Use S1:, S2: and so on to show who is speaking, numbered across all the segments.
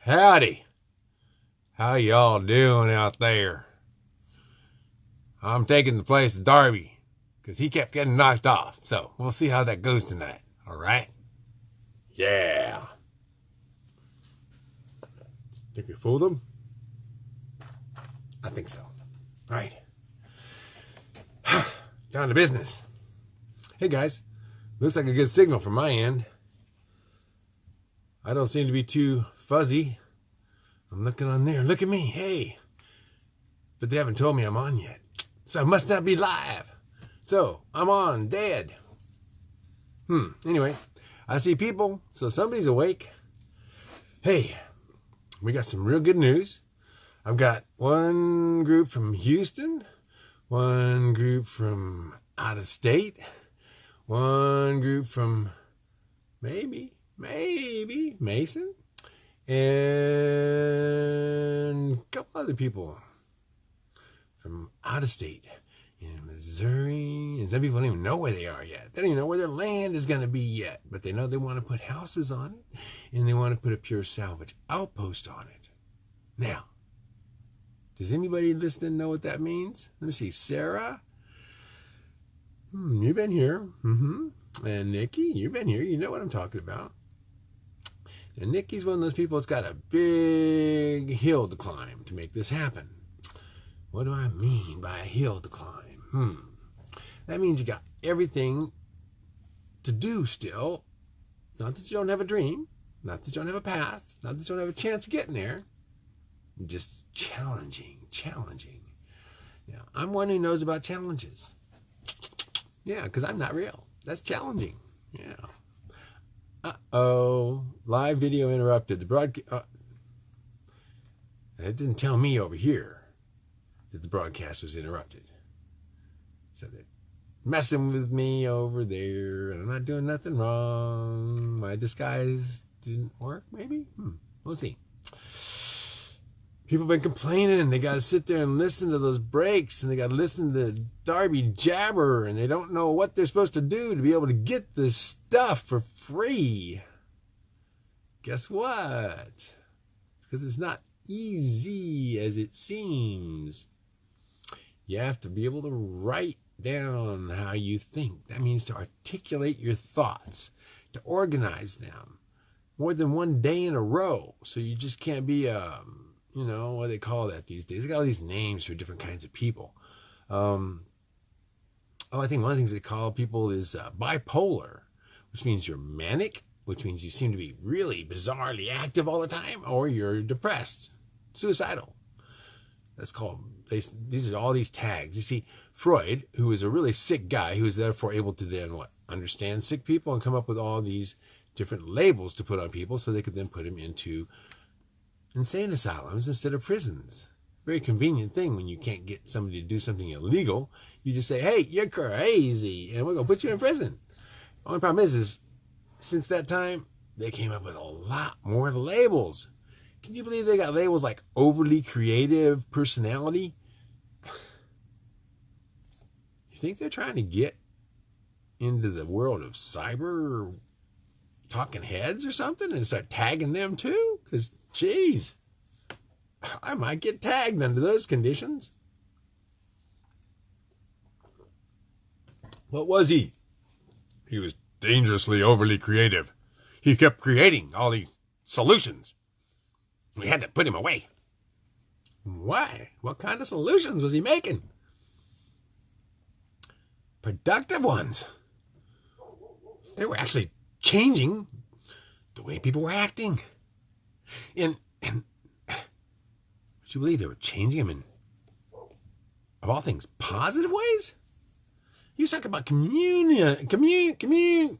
S1: Howdy. How y'all doing out there? I'm taking the place of Darby because he kept getting knocked off. So we'll see how that goes tonight. All right? Yeah. Think we fooled them? I think so. All right. Down to business. Hey guys, looks like a good signal from my end. I don't seem to be too fuzzy. I'm looking on there. Look at me. Hey. But they haven't told me I'm on yet. So I must not be live. So I'm on. Dead. Anyway, I see people. So somebody's awake. Hey, we got some real good news. I've got one group from Houston. One group from out of state. One group from maybe Mason. And a couple other people from out of state in Missouri. And some people don't even know where they are yet. They don't even know where their land is going to be yet. But they know they want to put houses on it. And they want to put a Pure Salvage Outpost on it. Now, does anybody listening know what that means? Let me see. Sarah? You've been here. And Nikki, you've been here. You know what I'm talking about. And Nikki's one of those people that's got a big hill to climb to make this happen. What do I mean by a hill to climb? That means you got everything to do still. Not that you don't have a dream. Not that you don't have a path. Not that you don't have a chance of getting there. Just challenging. Now, I'm one who knows about challenges. Yeah, because I'm not real. That's challenging. Yeah. Uh-oh. Live video interrupted. The broadcast... it didn't tell me over here that the broadcast was interrupted. So they're messing with me over there, and I'm not doing nothing wrong. My disguise didn't work, maybe? We'll see. People have been complaining, and they got to sit there and listen to those breaks, and they got to listen to Darby jabber, and they don't know what they're supposed to do to be able to get this stuff for free. Guess what? It's because it's not easy as it seems. You have to be able to write down how you think. That means to articulate your thoughts, to organize them more than one day in a row. So you just can't be what do they call that these days? They got all these names for different kinds of people. I think one of the things they call people is bipolar, which means you're manic, which means you seem to be really bizarrely active all the time, or you're depressed, suicidal. That's called, these are all these tags. You see, Freud, who was a really sick guy, who was therefore able to then, understand sick people and come up with all these different labels to put on people so they could then put them into insane asylums instead of prisons. Very convenient thing when you can't get somebody to do something illegal. You just say, hey, you're crazy, and we're going to put you in prison. The only problem is since that time, they came up with a lot more labels. Can you believe they got labels like overly creative personality? You think they're trying to get into the world of cyber talking heads or something and start tagging them too? Because, geez, I might get tagged under those conditions. What was he? He was dangerously overly creative. He kept creating all these solutions. We had to put him away. Why? What kind of solutions was he making? Productive ones. They were actually changing the way people were acting. And would you believe they were changing them in, of all things, positive ways? He was talking about communicating.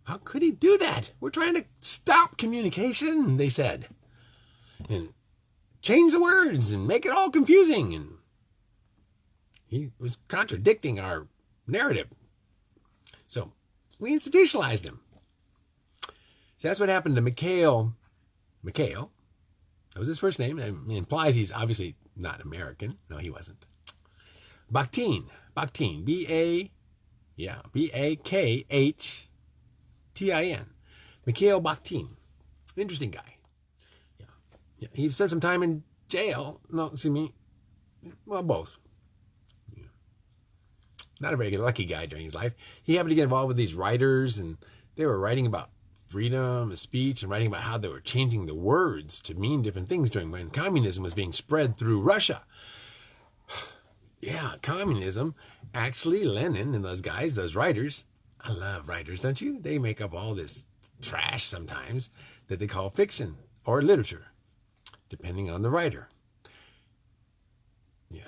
S1: How could he do that? We're trying to stop communication, they said. And change the words and make it all confusing. And he was contradicting our narrative. So we institutionalized him. So that's what happened to Mikhail. That was his first name. It implies he's obviously not American. No, he wasn't. Bakhtin. B-A-K-H Tin. Mikhail Bakhtin. Interesting guy. Yeah. He spent some time in jail. No, excuse me. Well, both. Yeah. Not a very lucky guy during his life. He happened to get involved with these writers, and they were writing about freedom of speech and writing about how they were changing the words to mean different things during when communism was being spread through Russia. Yeah, communism. Actually, Lenin and those guys, those writers, I love writers, don't you? They make up all this trash sometimes that they call fiction or literature, depending on the writer. Yeah.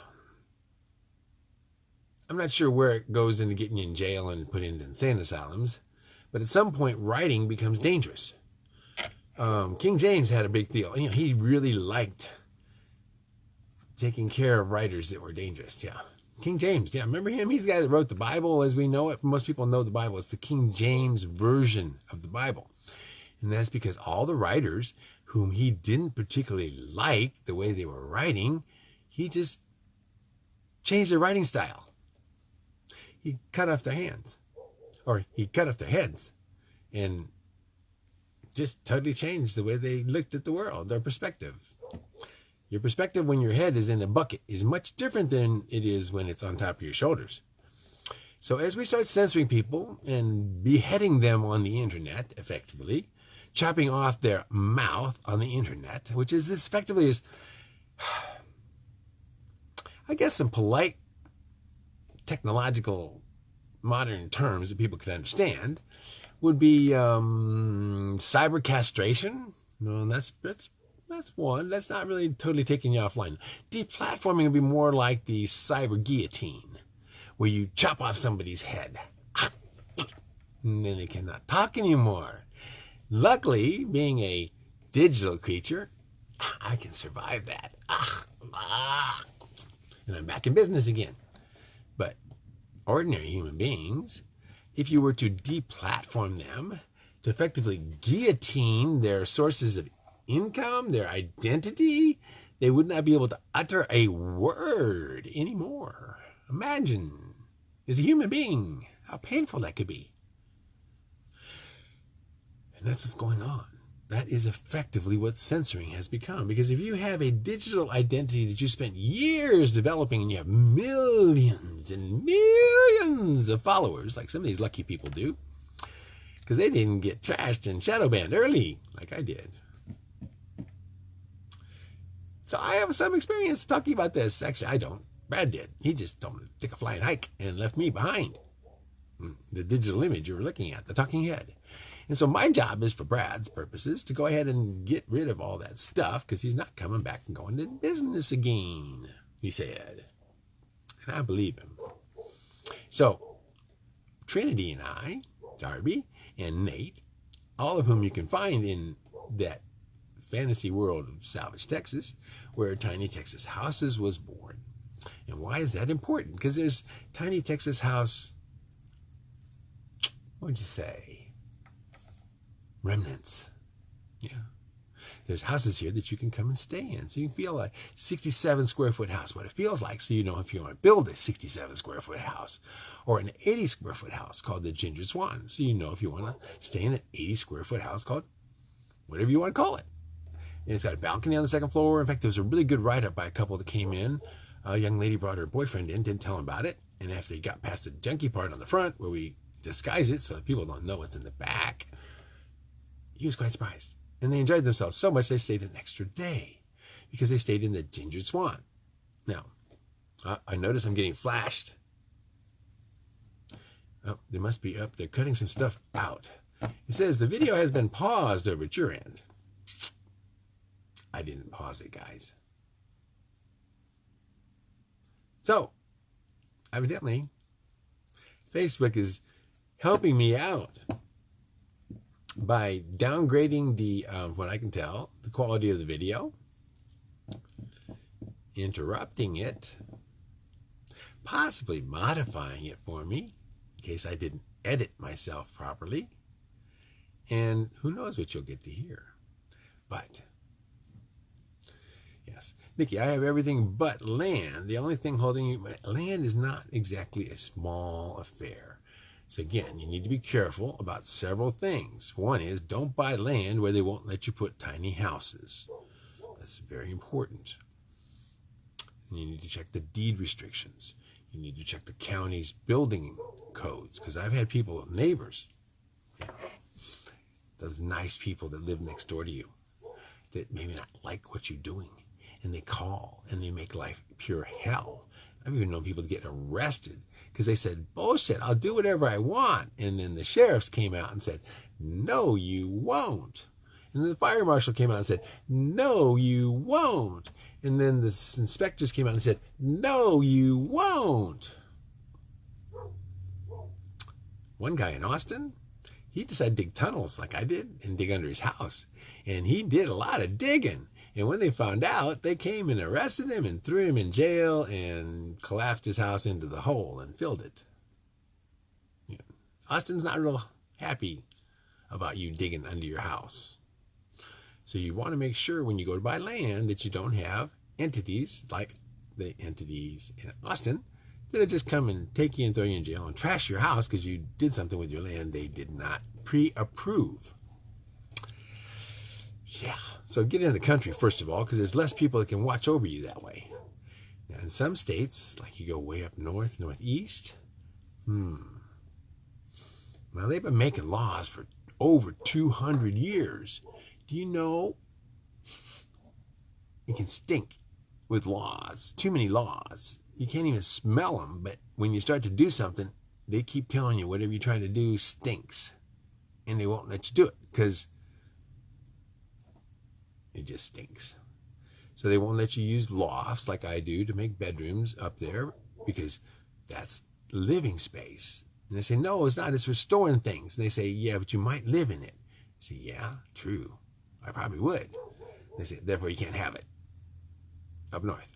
S1: I'm not sure where it goes into getting you in jail and put into insane asylums, but at some point, writing becomes dangerous. King James had a big deal. You know, he really liked taking care of writers that were dangerous. Yeah. King James. Yeah. Remember him? He's the guy that wrote the Bible as we know it. Most people know the Bible. It's the King James version of the Bible. And that's because all the writers whom he didn't particularly like the way they were writing, he just changed their writing style. He cut off their hands, or he cut off their heads, and just totally changed the way they looked at the world, their perspective. Your perspective when your head is in a bucket is much different than it is when it's on top of your shoulders. So as we start censoring people and beheading them on the internet, effectively, chopping off their mouth on the internet, which is this effectively is, I guess, some polite technological modern terms that people can understand, would be cyber castration. No, that's one. That's not really totally taking you offline. Deplatforming would be more like the cyber guillotine, where you chop off somebody's head, and then they cannot talk anymore. Luckily, being a digital creature, I can survive that. And I'm back in business again. But ordinary human beings, if you were to deplatform them, to effectively guillotine their sources of income, their identity, they would not be able to utter a word anymore. Imagine, as a human being, how painful that could be. And that's what's going on. That is effectively what censoring has become. Because if you have a digital identity that you spent years developing and you have millions and millions of followers, like some of these lucky people do, because they didn't get trashed and shadow banned early like I did. So I have some experience talking about this. Actually, I don't. Brad did. He just told me to take a flying hike and left me behind. The digital image you were looking at, the talking head. And so my job is, for Brad's purposes, to go ahead and get rid of all that stuff, because he's not coming back and going to business again, he said. And I believe him. So Trinity and I, Darby and Nate, all of whom you can find in that fantasy world of Salvage, Texas, where Tiny Texas Houses was born. And why is that important? Because there's Tiny Texas House, what would you say? Remnants. Yeah. There's houses here that you can come and stay in. So you can feel a 67 square foot house, what it feels like. So you know if you want to build a 67 square foot house, or an 80 square foot house called the Ginger Swan. So you know if you want to stay in an 80 square foot house called whatever you want to call it. And it's got a balcony on the second floor. In fact, there was a really good write-up by a couple that came in. A young lady brought her boyfriend in, didn't tell him about it. And after he got past the junky part on the front, where we disguise it so that people don't know what's in the back, he was quite surprised. And they enjoyed themselves so much they stayed an extra day, because they stayed in the Ginger Swan. Now, I notice I'm getting flashed. Oh, they must be up. They're cutting some stuff out. It says the video has been paused over at your end. I didn't pause it, guys. So, evidently, Facebook is helping me out by downgrading the, what I can tell, the quality of the video, interrupting it, possibly modifying it for me in case I didn't edit myself properly, and who knows what you'll get to hear. But yes, Nikki, I have everything but land. The only thing holding you, land is not exactly a small affair. So again, you need to be careful about several things. One is don't buy land where they won't let you put tiny houses. That's very important. And you need to check the deed restrictions. You need to check the county's building codes, because I've had people, neighbors, those nice people that live next door to you, that maybe not like what you're doing, and they call and they make life pure hell. I've even known people to get arrested because they said, bullshit, I'll do whatever I want. And then the sheriffs came out and said, no, you won't. And then the fire marshal came out and said, no, you won't. And then the inspectors came out and said, no, you won't. One guy in Austin, he decided to dig tunnels like I did and dig under his house. And he did a lot of digging. And when they found out, they came and arrested him and threw him in jail and collapsed his house into the hole and filled it. Yeah. Austin's not real happy about you digging under your house. So you want to make sure when you go to buy land that you don't have entities like the entities in Austin that'll just come and take you and throw you in jail and trash your house because you did something with your land they did not pre-approve. Yeah, so get into the country, first of all, because there's less people that can watch over you that way. Now, in some states, like you go way up north, northeast, well, they've been making laws for over 200 years. Do you know it can stink with laws, too many laws. You can't even smell them, but when you start to do something, they keep telling you whatever you're trying to do stinks, and they won't let you do it because it just stinks. So they won't let you use lofts like I do to make bedrooms up there because that's living space. And they say, no, it's not. It's for storing things. And they say, yeah, but you might live in it. I say, yeah, true. I probably would. They say, therefore you can't have it up north.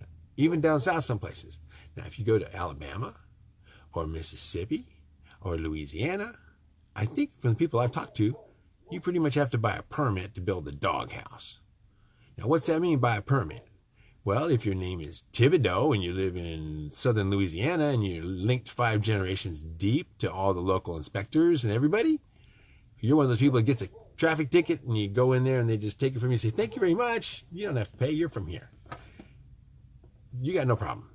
S1: Now, even down south some places. Now, if you go to Alabama or Mississippi or Louisiana, I think from the people I've talked to, you pretty much have to buy a permit to build a doghouse. Now, what's that mean by a permit? Well, if your name is Thibodeau and you live in southern Louisiana and you're linked 5 generations deep to all the local inspectors and everybody, you're one of those people that gets a traffic ticket and you go in there and they just take it from you and say, thank you very much. You don't have to pay. You're from here. You got no problem.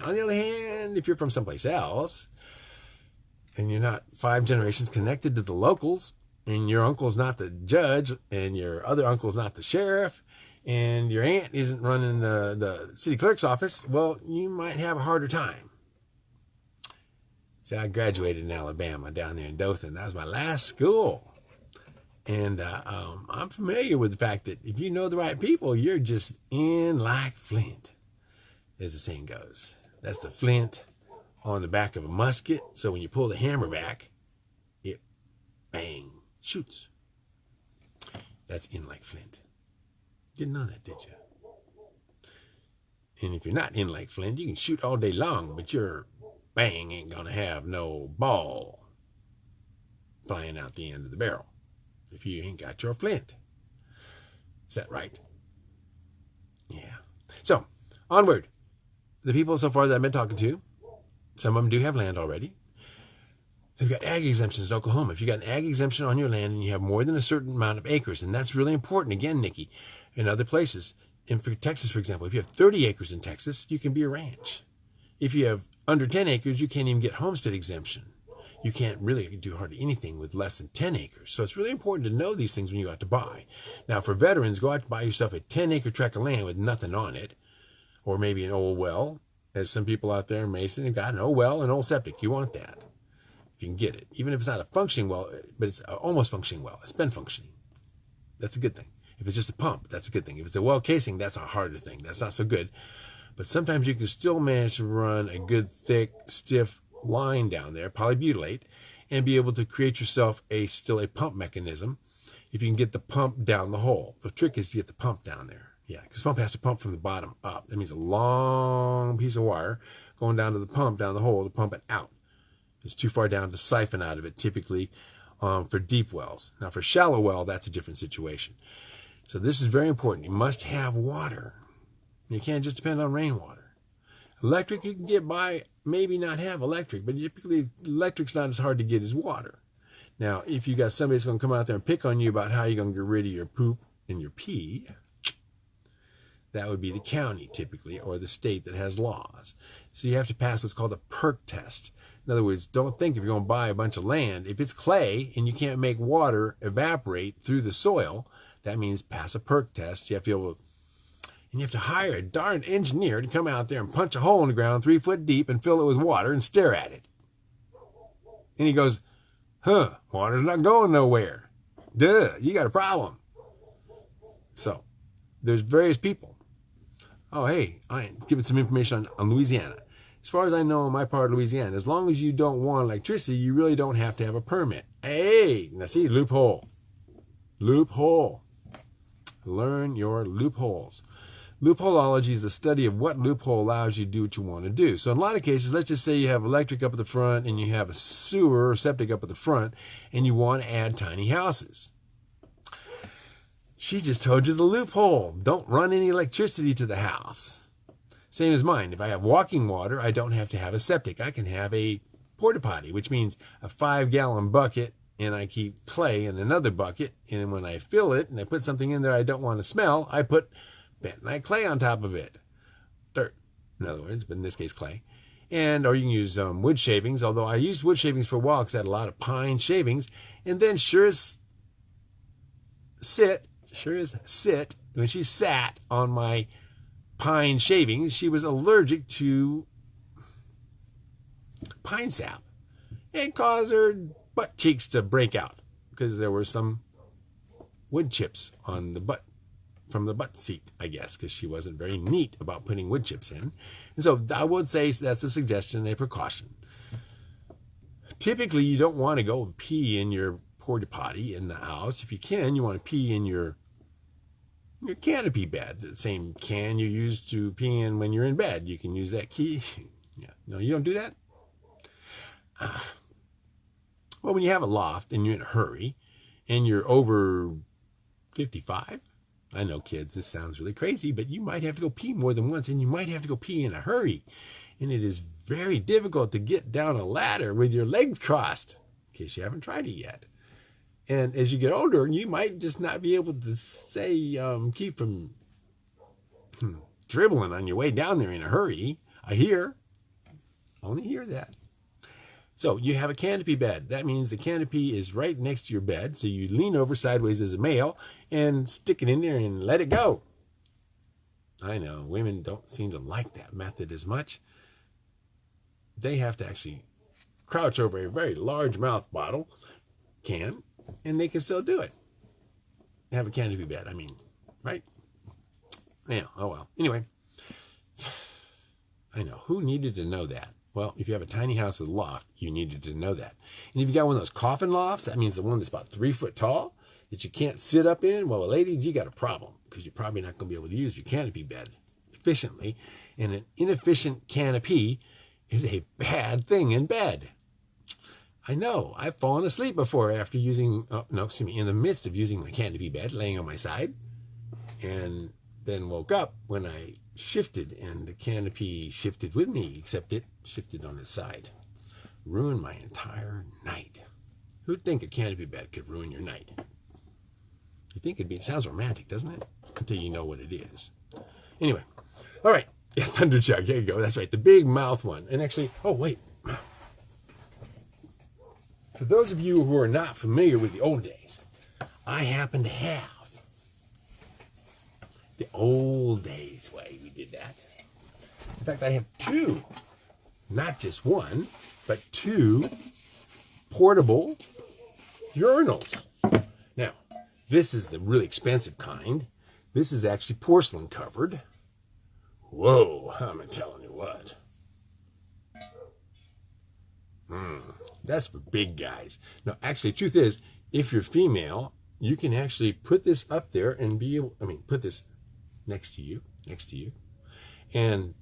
S1: On the other hand, if you're from someplace else and you're not 5 generations connected to the locals and your uncle's not the judge and your other uncle's not the sheriff and your aunt isn't running the city clerk's office, well, you might have a harder time. See, I graduated in Alabama down there in Dothan. That was my last school. And I'm familiar with the fact that if you know the right people, you're just in like flint, as the saying goes. That's the flint on the back of a musket. So when you pull the hammer back, it bang, shoots. That's in like flint. Didn't know that, did you? And if you're not in like flint, you can shoot all day long, but your bang ain't gonna have no ball flying out the end of the barrel if you ain't got your flint. Is that right? Yeah. So, onward. The people so far that I've been talking to, some of them do have land already. They've got ag exemptions in Oklahoma. If you got an ag exemption on your land and you have more than a certain amount of acres, and that's really important, again, Nikki, in other places. In Texas, for example, if you have 30 acres in Texas, you can be a ranch. If you have under 10 acres, you can't even get homestead exemption. You can't really do hardly anything with less than 10 acres. So it's really important to know these things when you go out to buy. Now, for veterans, go out to buy yourself a 10-acre tract of land with nothing on it, or maybe an old well, as some people out there in Mason have got an old well, an old septic. You want that if you can get it. Even if it's not a functioning well, but it's almost functioning well. It's been functioning. That's a good thing. If it's just a pump, that's a good thing. If it's a well casing, that's a harder thing. That's not so good. But sometimes you can still manage to run a good, thick, stiff line down there, polybutylate, and be able to create yourself still a pump mechanism if you can get the pump down the hole. The trick is to get the pump down there. Yeah, because the pump has to pump from the bottom up. That means a long piece of wire going down to the pump, down the hole to pump it out. It's too far down to siphon out of it, typically for deep wells. Now, for shallow well, that's a different situation. So this is very important. You must have water. You can't just depend on rainwater. Electric, you can get by maybe not have electric, but typically electric's not as hard to get as water. Now, if you got somebody that's going to come out there and pick on you about how you're going to get rid of your poop and your pee, that would be the county typically, or the state that has laws. So you have to pass what's called a perk test. In other words, don't think if you're going to buy a bunch of land, if it's clay and you can't make water evaporate through the soil, that means pass a perk test. You have to be able to, and you have to hire a darn engineer to come out there and punch a hole in the ground 3 foot deep and fill it with water and stare at it. And he goes, water's not going nowhere. Duh, you got a problem. So there's various people. Oh, hey, I'm giving some information on Louisiana. As far as I know, in my part of Louisiana, as long as you don't want electricity, you really don't have to have a permit. Hey, now see, loophole. Loophole. Learn your loopholes. Loopholeology is the study of what loophole allows you to do what you want to do. So in a lot of cases, let's just say you have electric up at the front and you have a sewer or septic up at the front and you want to add tiny houses. She just told you the loophole. Don't run any electricity to the house. Same as mine. If I have walking water, I don't have to have a septic. I can have a porta potty, which means a 5-gallon bucket, and I keep clay in another bucket. And when I fill it and I put something in there I don't want to smell, I put bentonite clay on top of it. Dirt, in other words, but in this case clay. And, or you can use wood shavings, although I used wood shavings for a while because I had a lot of pine shavings. And then sure as sit, when she sat on my pine shavings, she was allergic to pine sap. It caused her butt cheeks to break out because there were some wood chips on the butt, from the butt seat, I guess, because she wasn't very neat about putting wood chips in. And so I would say that's a suggestion, a precaution. Typically, you don't want to go and pee in your porta potty in the house. If you can, you want to pee in your canopy bed, the same can you use to pee in when you're in bed. You can use that key. Yeah. No, you don't do that? Well, when you have a loft and you're in a hurry and you're over 55, I know, kids, this sounds really crazy, but you might have to go pee more than once, and you might have to go pee in a hurry. And it is very difficult to get down a ladder with your legs crossed, in case you haven't tried it yet. And as you get older, you might just not be able to keep from dribbling on your way down there in a hurry. Only hear that. So you have a canopy bed. That means the canopy is right next to your bed. So you lean over sideways as a male and stick it in there and let it go. I know women don't seem to like that method as much. They have to actually crouch over a very large mouth bottle can, and they can still do it. Have a canopy bed, I mean, right? Yeah, oh well. Anyway, I know, who needed to know that? Well, if you have a tiny house with a loft, you needed to know that. And if you got one of those coffin lofts, that means the one that's about 3 foot tall that you can't sit up in, well, ladies, you got a problem because you're probably not going to be able to use your canopy bed efficiently. And an inefficient canopy is a bad thing in bed. I know, I've fallen asleep before after using, in the midst of using my canopy bed, laying on my side, and then woke up when I shifted and the canopy shifted with me, except it shifted on its side. Ruined my entire night. Who'd think a canopy bed could ruin your night? You think it sounds romantic, doesn't it? Until you know what it is. Anyway, all right. Yeah, thunder jug, there you go. That's right, the big mouth one. And actually, oh wait. For those of you who are not familiar with the old days, I happen to have the old days way we did that. In fact, I have two, not just one, but two portable urinals. Now, this is the really expensive kind. This is actually porcelain covered. Whoa, I'm telling you what. That's for big guys. No, actually, the truth is, if you're female, you can actually put this up there and put this next to you, and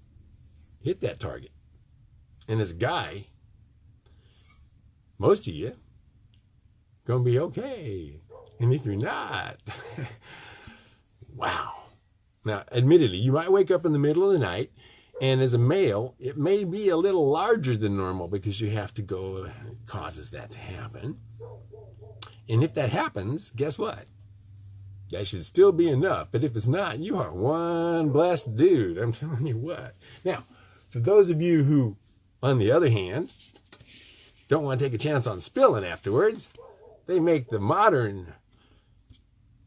S1: hit that target. And as a guy, most of you gonna be okay. And if you're not, wow. Now, admittedly, you might wake up in the middle of the night And as a male, it may be a little larger than normal because you have to go, it causes that to happen. And if that happens, guess what? That should still be enough. But if it's not, you are one blessed dude. I'm telling you what. Now, for those of you who, on the other hand, don't want to take a chance on spilling afterwards, they make the modern,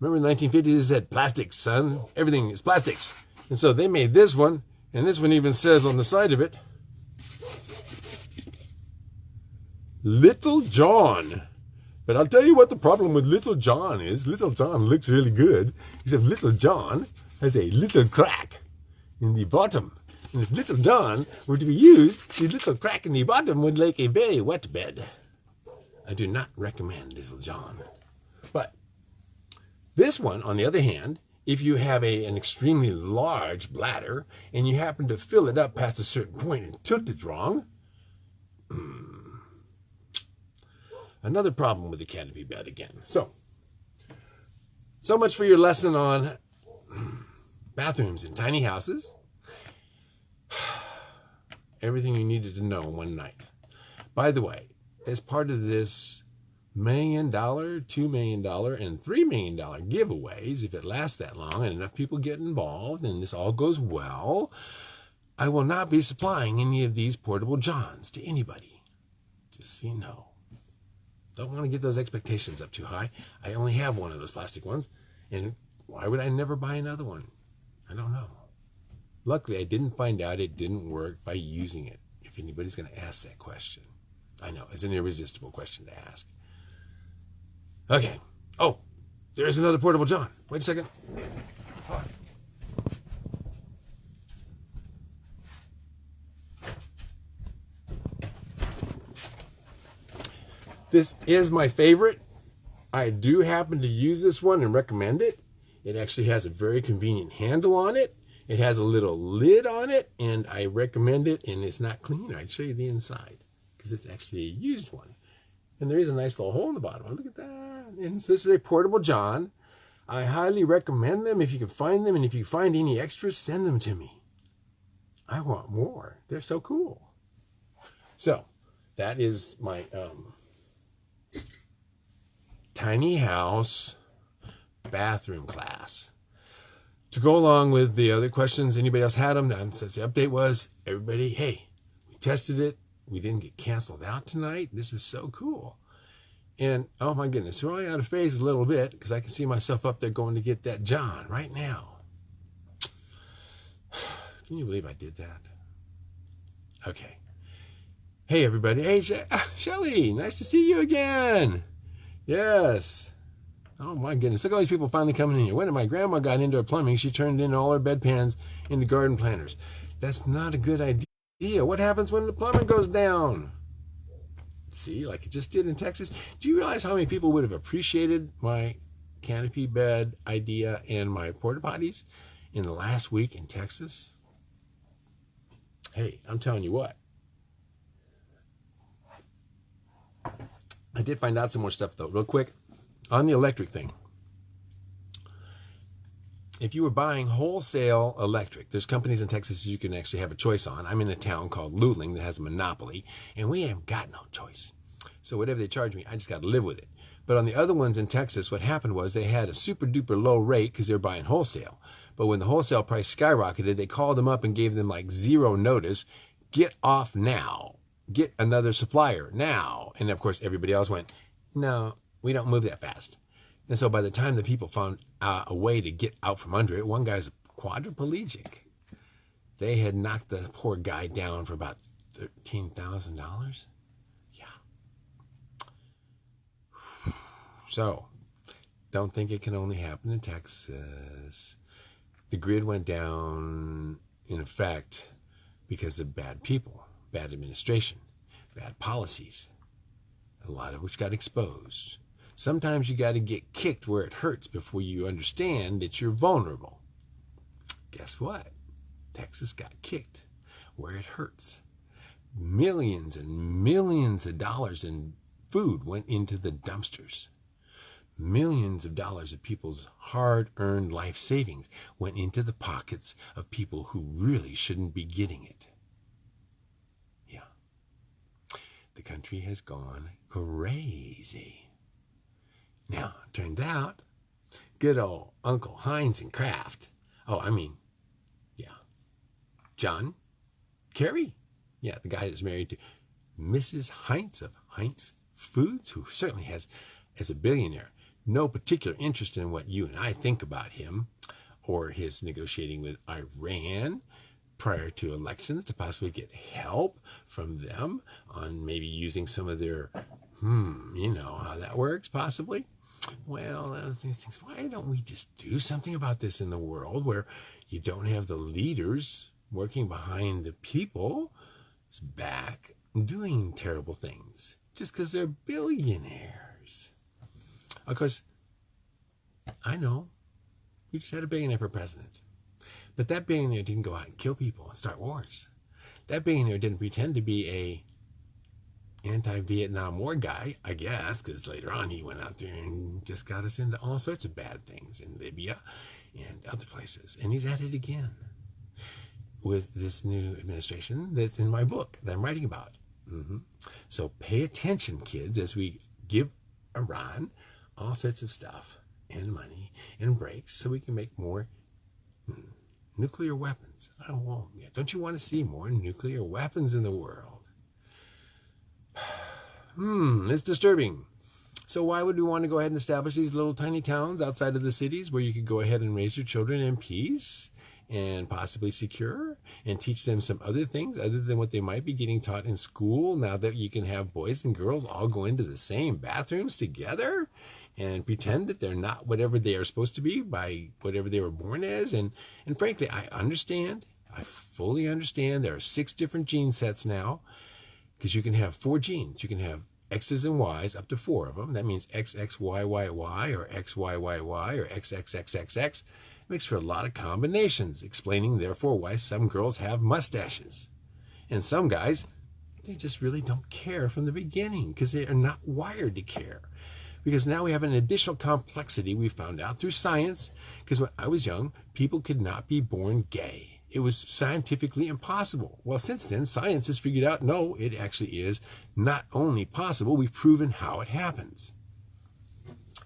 S1: remember in the 1950s, it said plastics, son. Everything is plastics. And so they made this one, and this one even says on the side of it, Little John. But I'll tell you what the problem with Little John is. Little John looks really good, except Little John has a little crack in the bottom. And if Little John were to be used, the little crack in the bottom would make a very wet bed. I do not recommend Little John. But this one, on the other hand, if you have an extremely large bladder and you happen to fill it up past a certain point and tilt it wrong, another problem with the Canopy Bed again. So much for your lesson on bathrooms in tiny houses. Everything you needed to know in one night. By the way, as part of this $1 million, $2 million, and $3 million giveaways, if it lasts that long and enough people get involved and this all goes well, I will not be supplying any of these portable johns to anybody. Just so you know. Don't want to get those expectations up too high. I only have one of those plastic ones, and why would I never buy another one? I don't know. Luckily, I didn't find out it didn't work by using it, if anybody's going to ask that question. I know, it's an irresistible question to ask. Okay. Oh, there's another portable john. Wait a second. This is my favorite. I do happen to use this one and recommend it. It actually has a very convenient handle on it. It has a little lid on it, and I recommend it, and it's not clean. I'd show you the inside because it's actually a used one. And there is a nice little hole in the bottom. Oh, look at that. And so this is a portable john. I highly recommend them if you can find them, and if you find any extras, send them to me. I want more. They're so cool. So that is my tiny house bathroom class. To go along with the other questions, anybody else had them? Since the update was, everybody, hey, we tested it. We didn't get canceled out tonight. This is so cool. And, oh my goodness, throwing out of phase a little bit because I can see myself up there going to get that john right now. Can you believe I did that? Okay. Hey, everybody. Hey, Shelly, nice to see you again. Yes. Oh, my goodness. Look at all these people finally coming in here. When my grandma got into her plumbing, she turned in all her bedpans into garden planters. That's not a good idea. What happens when the plumbing goes down? See, like it just did in Texas. Do you realize how many people would have appreciated my canopy bed idea and my porta potties in the last week in Texas? Hey, I'm telling you what. I did find out some more stuff, though, real quick. On the electric thing, if you were buying wholesale electric, there's companies in Texas you can actually have a choice on. I'm in a town called Luling that has a monopoly, and we have got no choice. So whatever they charge me, I just got to live with it. But on the other ones in Texas, what happened was they had a super duper low rate because they were buying wholesale. But when the wholesale price skyrocketed, they called them up and gave them like zero notice. Get off now. Get another supplier now. And of course, everybody else went, no, we don't move that fast. And so by the time the people found a way to get out from under it, one guy's quadriplegic. They had knocked the poor guy down for about $13,000. Yeah. So don't think it can only happen in Texas. The grid went down in effect because of bad people, bad administration, bad policies, a lot of which got exposed. Sometimes you got to get kicked where it hurts before you understand that you're vulnerable. Guess what? Texas got kicked where it hurts. Millions and millions of dollars in food went into the dumpsters. Millions of dollars of people's hard-earned life savings went into the pockets of people who really shouldn't be getting it. Yeah. The country has gone crazy. Now, it turns out, good old Uncle Heinz and Kraft, John Kerry, the guy that's married to Mrs. Heinz of Heinz Foods, who certainly has, as a billionaire, no particular interest in what you and I think about him or his negotiating with Iran prior to elections to possibly get help from them on maybe using some of their, you know how that works, possibly. Well, these things, why don't we just do something about this in the world where you don't have the leaders working behind the people's back doing terrible things just because they're billionaires? Of course, I know we just had a billionaire for president, but that billionaire didn't go out and kill people and start wars. That billionaire didn't pretend to be a anti-Vietnam War guy, I guess, because later on he went out there and just got us into all sorts of bad things in Libya and other places. And he's at it again with this new administration that's in my book that I'm writing about. So pay attention, kids, as we give Iran all sorts of stuff and money and breaks so we can make more nuclear weapons. Don't you want to see more nuclear weapons in the world? It's disturbing. So why would we want to go ahead and establish these little tiny towns outside of the cities where you could go ahead and raise your children in peace and possibly secure and teach them some other things other than what they might be getting taught in school, now that you can have boys and girls all go into the same bathrooms together and pretend that they're not whatever they are supposed to be by whatever they were born as? And frankly, I fully understand there are 6 different gene sets now, because you can have 4 genes. You can have X's and Y's, up to 4 of them. That means XXYYY or XYYY or XXXXX. It makes for a lot of combinations, explaining, therefore, why some girls have mustaches. And some guys, they just really don't care from the beginning because they are not wired to care. Because now we have an additional complexity we found out through science, because when I was young, people could not be born gay. It was scientifically impossible. Well, since then, science has figured out, no, it actually is not only possible, we've proven how it happens.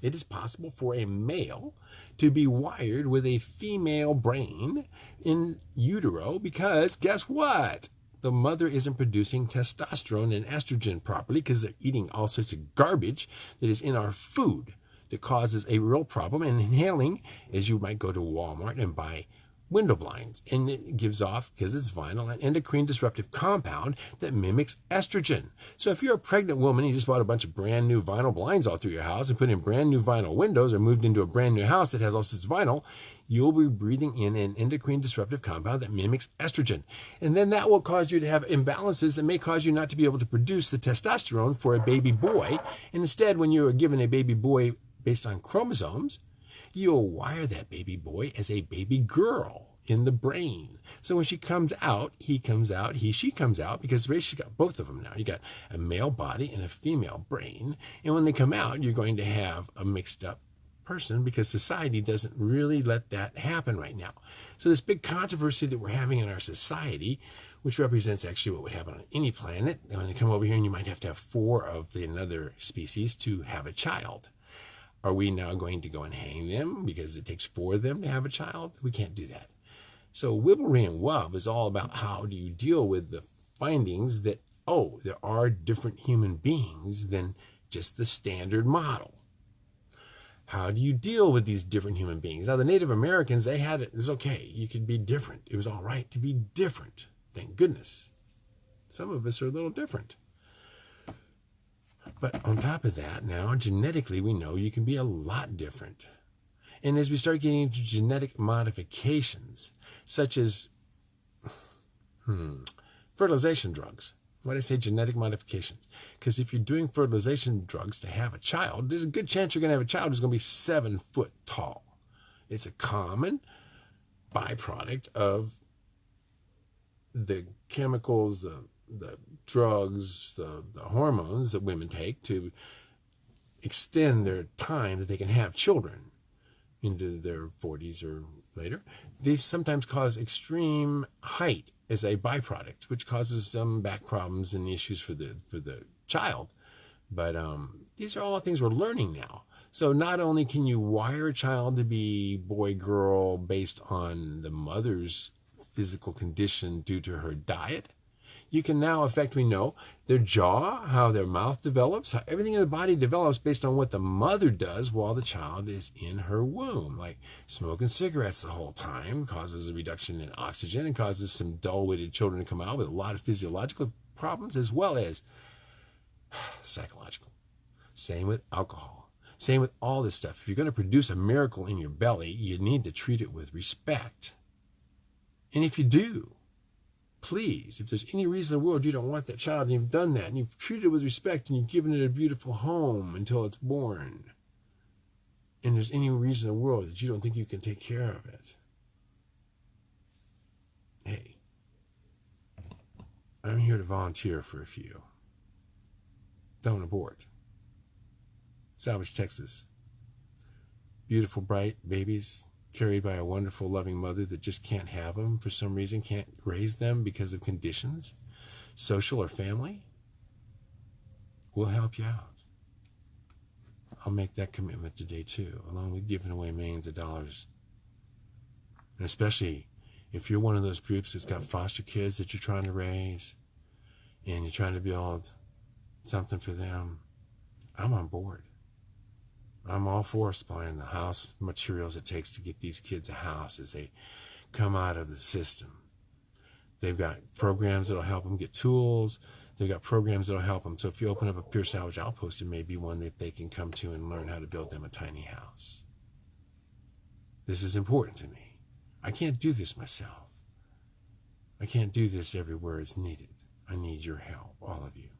S1: It is possible for a male to be wired with a female brain in utero because, guess what? The mother isn't producing testosterone and estrogen properly because they're eating all sorts of garbage that is in our food that causes a real problem. And inhaling, as you might go to Walmart and buy window blinds, and it gives off, because it's vinyl, an endocrine disruptive compound that mimics estrogen. So if you're a pregnant woman and you just bought a bunch of brand new vinyl blinds all through your house and put in brand new vinyl windows, or moved into a brand new house that has all sorts of vinyl, you'll be breathing in an endocrine disruptive compound that mimics estrogen. And then that will cause you to have imbalances that may cause you not to be able to produce the testosterone for a baby boy. And instead, when you are given a baby boy based on chromosomes, you'll wire that baby boy as a baby girl in the brain. So when she comes out, he comes out, she comes out, because she's got both of them now. You got a male body and a female brain. And when they come out, you're going to have a mixed up person, because society doesn't really let that happen right now. So this big controversy that we're having in our society, which represents actually what would happen on any planet, and when they come over here and you might have to have 4 of another species to have a child. Are we now going to go and hang them because it takes 4 of them to have a child? We can't do that. So Wibblery and Wub is all about how do you deal with the findings that, there are different human beings than just the standard model. How do you deal with these different human beings? Now, the Native Americans, they had it. It was okay. You could be different. It was all right to be different. Thank goodness. Some of us are a little different. But on top of that, now, genetically, we know you can be a lot different. And as we start getting into genetic modifications, such as fertilization drugs. Why do I say genetic modifications? Because if you're doing fertilization drugs to have a child, there's a good chance you're going to have a child who's going to be 7 foot tall. It's a common byproduct of the chemicals, the drugs, the hormones that women take to extend their time that they can have children into their 40s or later, these sometimes cause extreme height as a byproduct, which causes some back problems and issues for the child. But these are all things we're learning now. So not only can you wire a child to be boy, girl based on the mother's physical condition due to her diet, you can now affect, we know, their jaw, how their mouth develops, how everything in the body develops based on what the mother does while the child is in her womb. Like smoking cigarettes the whole time causes a reduction in oxygen and causes some dull-witted children to come out with a lot of physiological problems as well as psychological. Same with alcohol. Same with all this stuff. If you're going to produce a miracle in your belly, you need to treat it with respect. And if you do, please, if there's any reason in the world you don't want that child and you've done that and you've treated it with respect and you've given it a beautiful home until it's born, and there's any reason in the world that you don't think you can take care of it, hey, I'm here to volunteer for a few. Don't abort. Salvage, Texas. Beautiful, bright babies carried by a wonderful, loving mother that just can't have them for some reason, can't raise them because of conditions, social or family. We'll help you out. I'll make that commitment today too, along with giving away millions of dollars. And especially if you're one of those groups that's got foster kids that you're trying to raise and you're trying to build something for them, I'm on board. I'm all for supplying the house materials it takes to get these kids a house as they come out of the system. They've got programs that'll help them get tools. They've got programs that'll help them. So if you open up a Pure Salvage Outpost, it may be one that they can come to and learn how to build them a tiny house. This is important to me. I can't do this myself. I can't do this everywhere it's needed. I need your help, all of you.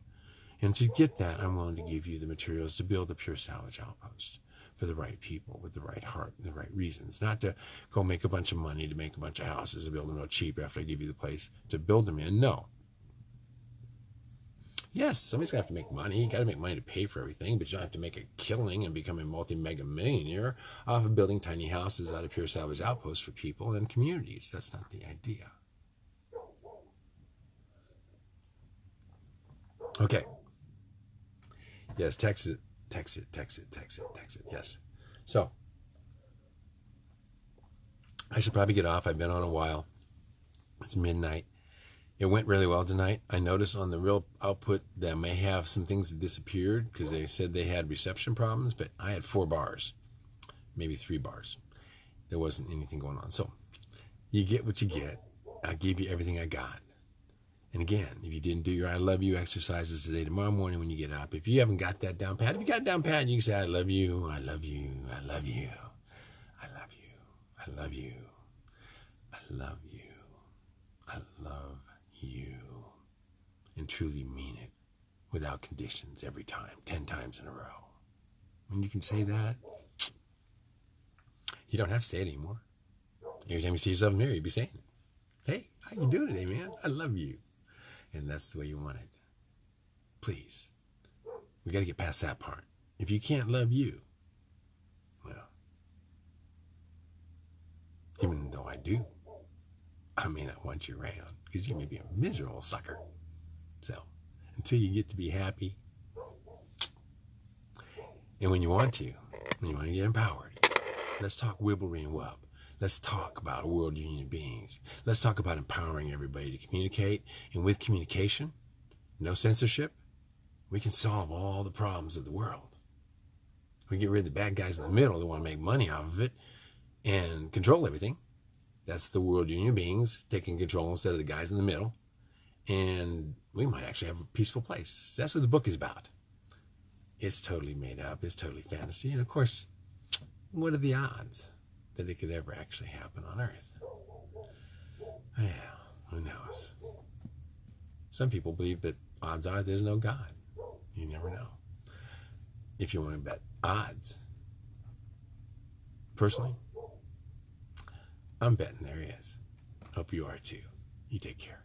S1: And to get that, I'm willing to give you the materials to build the Pure Salvage Outpost for the right people, with the right heart and the right reasons. Not to go make a bunch of money to make a bunch of houses and build them real cheap after I give you the place to build them in. No. Yes, somebody's going to have to make money. You got to make money to pay for everything, but you don't have to make a killing and become a multi-mega millionaire off of building tiny houses out of Pure Salvage Outposts for people and communities. That's not the idea. Okay. Yes, text it. Yes. So, I should probably get off. I've been on a while. It's midnight. It went really well tonight. I noticed on the real output that I may have some things that disappeared because they said they had reception problems, but I had 4 bars, maybe 3 bars. There wasn't anything going on. So, you get what you get. I gave you everything I got. And again, if you didn't do your I love you exercises today, tomorrow morning when you get up, if you haven't got that down pat, if you got it down pat, you can say, I love you, I love you, I love you, I love you, I love you, I love you, I love you, and truly mean it without conditions every time, 10 times in a row. When you can say that, you don't have to say it anymore. Every time you see yourself in the mirror, you'll be saying it. Hey, how you doing today, man? I love you. And that's the way you want it. Please. We got to get past that part. If you can't love you, well, even though I do, I may not want you around because you may be a miserable sucker. So, until you get to be happy, and when you want to get empowered, let's talk wibblery and wub. Let's talk about world union beings. Let's talk about empowering everybody to communicate. And with communication, no censorship, we can solve all the problems of the world. We get rid of the bad guys in the middle that want to make money off of it and control everything. That's the world union beings taking control instead of the guys in the middle. And we might actually have a peaceful place. That's what the book is about. It's totally made up. It's totally fantasy. And of course, what are the odds that it could ever actually happen on Earth? Well, who knows? Some people believe that odds are there's no God. You never know. If you want to bet odds, personally, I'm betting there is. Hope you are too. You take care.